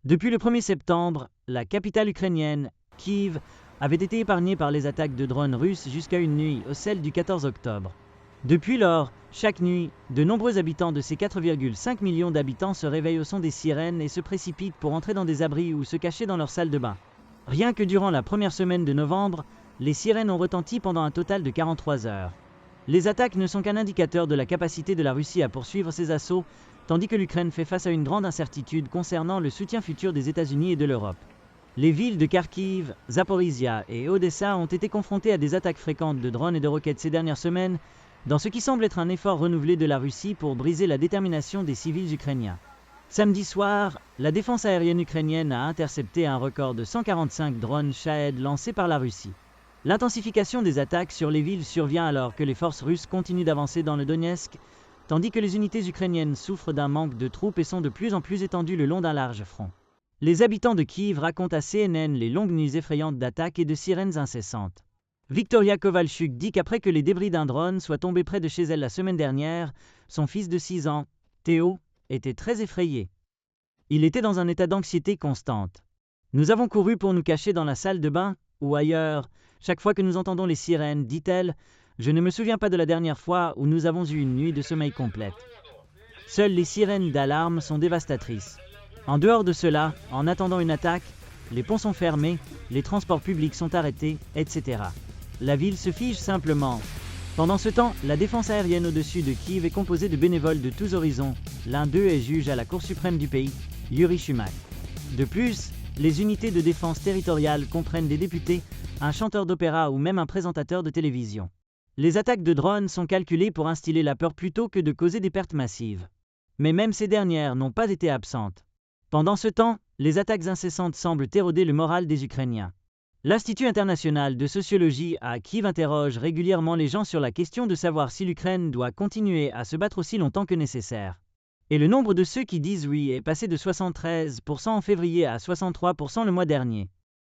Depuis le 1er septembre, la capitale ukrainienne, Kiev, avait été épargnée par les attaques de drones russes jusqu'à une nuit, celle du 14 octobre. Depuis lors, chaque nuit, de nombreux habitants de ces 4,5 millions d'habitants se réveillent au son des sirènes et se précipitent pour entrer dans des abris ou se cacher dans leur salle de bain. Rien que durant la première semaine de novembre, les sirènes ont retenti pendant un total de 43 heures. Les attaques ne sont qu'un indicateur de la capacité de la Russie à poursuivre ses assauts, tandis que l'Ukraine fait face à une grande incertitude concernant le soutien futur des États-Unis et de l'Europe. Les villes de Kharkiv, Zaporizhia et Odessa ont été confrontées à des attaques fréquentes de drones et de roquettes ces dernières semaines, dans ce qui semble être un effort renouvelé de la Russie pour briser la détermination des civils ukrainiens. Samedi soir, la défense aérienne ukrainienne a intercepté un record de 145 drones Shahed lancés par la Russie. L'intensification des attaques sur les villes survient alors que les forces russes continuent d'avancer dans le Donetsk, tandis que les unités ukrainiennes souffrent d'un manque de troupes et sont de plus en plus étendues le long d'un large front. Les habitants de Kiev racontent à CNN les longues nuits effrayantes d'attaques et de sirènes incessantes. Victoria Kovalchuk dit qu'après que les débris d'un drone soient tombés près de chez elle la semaine dernière, son fils de 6 ans, Théo, était très effrayé. Il était dans un état d'anxiété constante. Nous avons couru pour nous cacher dans la salle de bain ou ailleurs. Chaque fois que nous entendons les sirènes, dit-elle, je ne me souviens pas de la dernière fois où nous avons eu une nuit de sommeil complète. Seules les sirènes d'alarme sont dévastatrices. En dehors de cela, en attendant une attaque, les ponts sont fermés, les transports publics sont arrêtés, etc. La ville se fige simplement. Pendant ce temps, la défense aérienne au-dessus de Kiev est composée de bénévoles de tous horizons. L'un d'eux est juge à la Cour suprême du pays, Yuri Shumak. De plus, les unités de défense territoriale comprennent des députés, un chanteur d'opéra ou même un présentateur de télévision. Les attaques de drones sont calculées pour instiller la peur plutôt que de causer des pertes massives. Mais même ces dernières n'ont pas été absentes. Pendant ce temps, les attaques incessantes semblent éroder le moral des Ukrainiens. L'Institut international de sociologie à Kiev interroge régulièrement les gens sur la question de savoir si l'Ukraine doit continuer à se battre aussi longtemps que nécessaire. Et le nombre de ceux qui disent oui est passé de 73% en février à 63% le mois dernier.